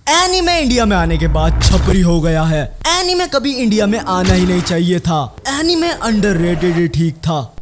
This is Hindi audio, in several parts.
एनीमे इंडिया में आने के बाद छपरी हो गया है। एनीमे कभी इंडिया में आना ही नहीं चाहिए था। एनीमे अंडररेटेड ही ठीक था।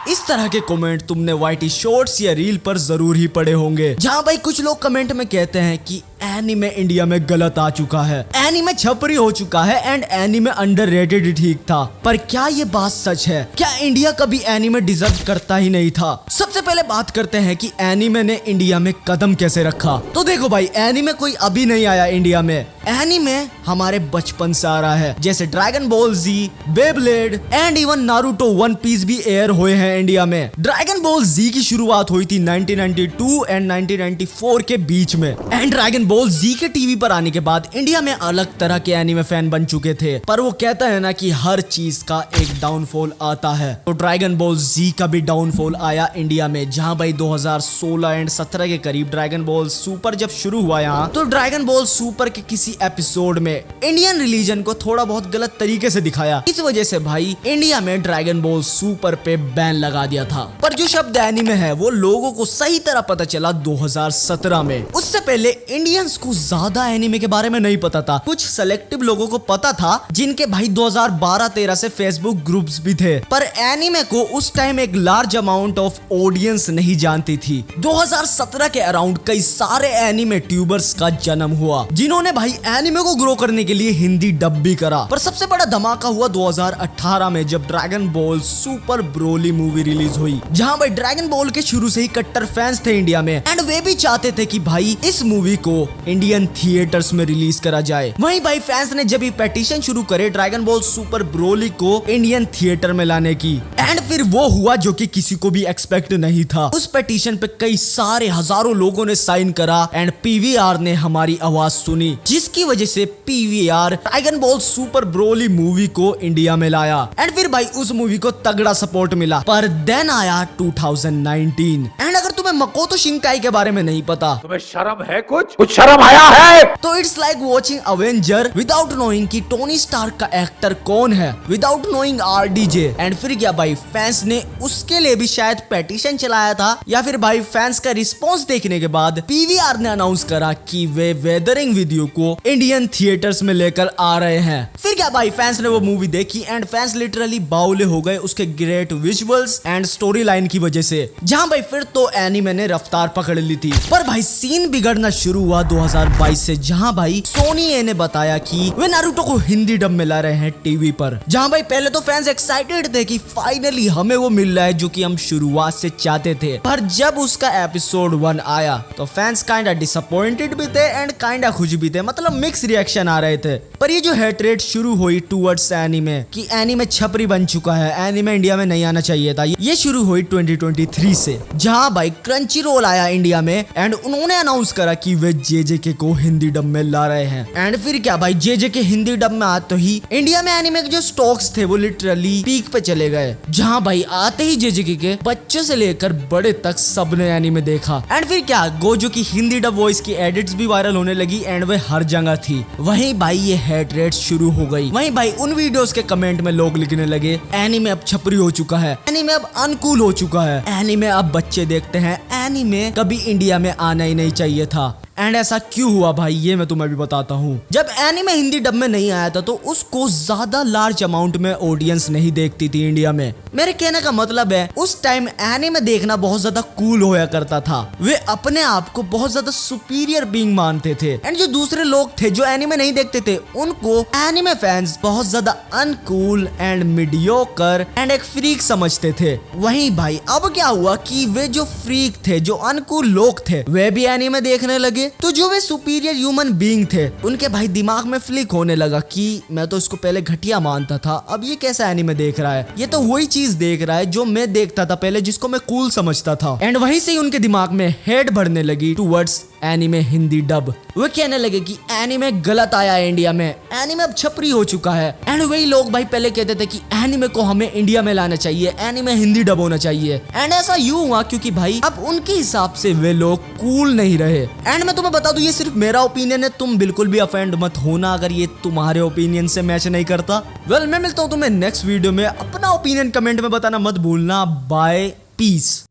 इस तरह के कमेंट तुमने वाईटी शॉर्ट्स या रील पर जरूर ही पढ़े होंगे, जहां भाई कुछ लोग कमेंट में कहते हैं कि एनीमे इंडिया में गलत आ चुका है, एनीमे छपरी हो चुका है एंड एनीमे अंडररेटेड ही ठीक था। पर क्या ये बात सच है? क्या इंडिया कभी एनीमे डिजर्व करता ही नहीं था? सबसे पहले बात करते हैं कि एनीमे ने इंडिया में कदम कैसे रखा। तो देखो भाई, एनीमे कोई अभी नहीं आया इंडिया में। एनीमे हमारे बचपन से आ रहा है, जैसे Dragon Ball Z, Beyblade and even Naruto, One Piece भी एयर हुए हैं इंडिया में। ड्रैगन बॉल जी की शुरुआत हुई थी 1992 एंड 1994 के बीच में, एंड ड्रैगन बॉल जी के टीवी पर आने के बाद इंडिया में अलग तरह के एनीमे फैन बन चुके थे। पर वो कहता है ना कि हर चीज का एक डाउनफॉल आता है, तो ड्रैगन बॉल जी का भी डाउनफॉल आया इंडिया में, जहां भाई 2016 एंड 17 के करीब ड्रैगन बॉल सुपर जब शुरू हुआ यहाँ, तो ड्रैगन बॉल सुपर के किसी एपिसोड में इंडियन रिलीजन को थोड़ा बहुत गलत तरीके से दिखाया। इस वजह से भाई इंडिया में ड्रैगन बॉल सुपर पे बैन लगा दिया था। पर जो शब्द एनीमे है वो लोगों को सही तरह पता चला 2017 में। उससे पहले इंडियंस को ज्यादा एनीमे के बारे में नहीं पता था। कुछ सेलेक्टिव लोगों को पता था, जिनके भाई 2012-13 से फेसबुक ग्रुप्स भी थे। पर एनीमे को उस टाइम एक लार्ज अमाउंट ऑफ ऑडियंस नहीं जानती थी। 2017 के अराउंड कई सारे एनीमे ट्यूबर्स का जन्म हुआ, जिन्होंने भाई एनीमे को ग्रो करने के लिए हिंदी डब भी करा। पर सबसे बड़ा धमाका हुआ 2018 में, जब dragon ball super Broly movie release हुई, जहां भाई ड्रैगन बॉल के शुरू से ही कट्टर फैंस थे इंडिया में, एंड वे भी चाहते थे कि भाई इस मूवी को इंडियन थिएटर्स में रिलीज करा जाए। वहीं भाई फैंस ने जब ये पेटिशन शुरू करे ड्रैगन बॉल सुपर ब्रोली को इंडियन थिएटर में लाने की, एंड फिर वो हुआ जो कि किसी को भी एक्सपेक्ट नहीं था। उस पेटिशन पे कई सारे हजारों लोगों ने साइन करा एंड पीवीआर ने हमारी आवाज सुनी, जिसकी वजह से PVR dragon ball super Broly movie को इंडिया में लाया, एंड फिर भाई उस मूवी को तगड़ा सपोर्ट मिला। पर देन आया 2019, एंड अगर तुम्हें मकोतो शिंकाई के बारे में नहीं पता, तुम्हें शर्म है? कुछ शर्म आया है? तो it's like watching Avenger without knowing कि टोनी स्टार्क का एक्टर कौन है, विदाउट नोइंग आरडीजे। एंड फिर क्या भाई, फैंस ने उसके लिए भी शायद पेटिशन चलाया था, या फिर भाई फैंस का रिस्पॉन्स देखने के बाद पीवीआर ने अनाउंस करा कि वे वेदरिंग वीडियो को इंडियन थिएटर्स में लेकर आ रहे हैं। फिर क्या भाई, फैंस ने वो मूवी देखी एंड फैंस लिटरली बाउले हो गए उसके great visuals and story line की वजह से, जहां भाई फिर तो एनीमे ने रफ्तार पकड़ ली थी। पर भाई सीन बिगड़ना शुरू हुआ 2022 से, जहां भाई सोनी ए ने बताया कि वे नारुतो को हिंदी डब में ला रहे हैं टीवी पर। जहां भाई पहले तो फैंस एक्साइटेड थे कि फाइनली हमें वो मिल रहा है जो कि हम शुरुआत से चाहते थे। पर जब उसका एपिसोड 1 आया तो फैंस काइंडा डिसअपॉइंटेड भी थे एंड काइंडा खुश भी थे, मतलब मिक्स रिएक्शन आ रहे थे। पर ये जो हेटरेट शुरू हुई टुवर्ड्स एनीमे कि एनीमे छपरी बन चुका है, एनीमे इंडिया में नहीं आना चाहिए था, ये शुरू हुई 2023 से, जहां भाई क्रंची रोल आया इंडिया में एंड उन्होंने अनाउंस करा कि वे जेजेके को हिंदी डब में ला रहे हैं। एंड फिर क्या भाई, जेजेके हिंदी डब में आते ही इंडिया में एनीमे के जो स्टॉक्स थे वो लिटरली पीक पे चले गए, जहां भाई आते ही जेजेके के बच्चे से लेकर बड़े तक सबने एनीमे देखा। एंड फिर क्या, गोजो की हिंदी डब वॉइस की एडिट्स भी वायरल होने लगी एंड वे हर जगह थी। वहीं भाई ये हेट रेट शुरू हो गई। वहीं भाई उन वीडियोस के कमेंट में लोग लिखने लगे एनीमे अब छपरी हो चुका है, एनीमे अब अनकूल हो चुका है, एनीमे अब बच्चे देखते हैं, एनीमे कभी इंडिया में आना ही नहीं चाहिए था। एंड ऐसा क्यों हुआ भाई, ये मैं तुम्हें भी बताता हूँ। जब एनीमे हिंदी डब में नहीं आया था तो उसको ज्यादा लार्ज अमाउंट में ऑडियंस नहीं देखती थी इंडिया में। मेरे कहने का मतलब है उस टाइम एनीमे देखना बहुत ज्यादा कूल होया करता था। वे अपने आप को बहुत ज्यादा सुपीरियर बीइंग मानते थे, एंड जो दूसरे लोग थे जो एनीमे नहीं देखते थे उनको एनीमे फैंस बहुत ज्यादा अनकूल एंड मीडियोकर एंड एक फ्रीक समझते थे। वहीं भाई अब क्या हुआ कि वे जो फ्रीक थे, जो अनकूल लोग थे, वे भी एनीमे देखने लगे। तो जो वे सुपीरियर ह्यूमन बीइंग थे उनके भाई दिमाग में फ्लिक होने लगा कि मैं तो इसको पहले घटिया मानता था, अब ये कैसा एनीमे देख रहा है, ये तो वही चीज देख रहा है जो मैं देखता था पहले, जिसको मैं कूल समझता था। एंड वहीं से ही उनके दिमाग में हेट बढ़ने लगी टुवर्ड्स एनीमे हिंदी डब। वे कहने लगे कि एनीमे गलत आया है इंडिया में, एनीमे अब छपरी हो चुका है। एंड वही लोग भाई पहले कहते थे कि एनीमे को हमें इंडिया में लाना चाहिए, एनीमे हिंदी डब होना चाहिए। एंड ऐसा यूं हुआ क्योंकि भाई अब उनके हिसाब से वे लोग कूल नहीं रहे। एंड मैं तुम्हें बता दूं ये सिर्फ मेरा ओपिनियन है, तुम बिल्कुल भी अफेंड मत होना अगर ये तुम्हारे ओपिनियन से मैच नहीं करता। वेल मैं मिलता हूं तुम्हें नेक्स्ट वीडियो में, अपना ओपिनियन कमेंट में बताना मत भूलना। Bye, piece.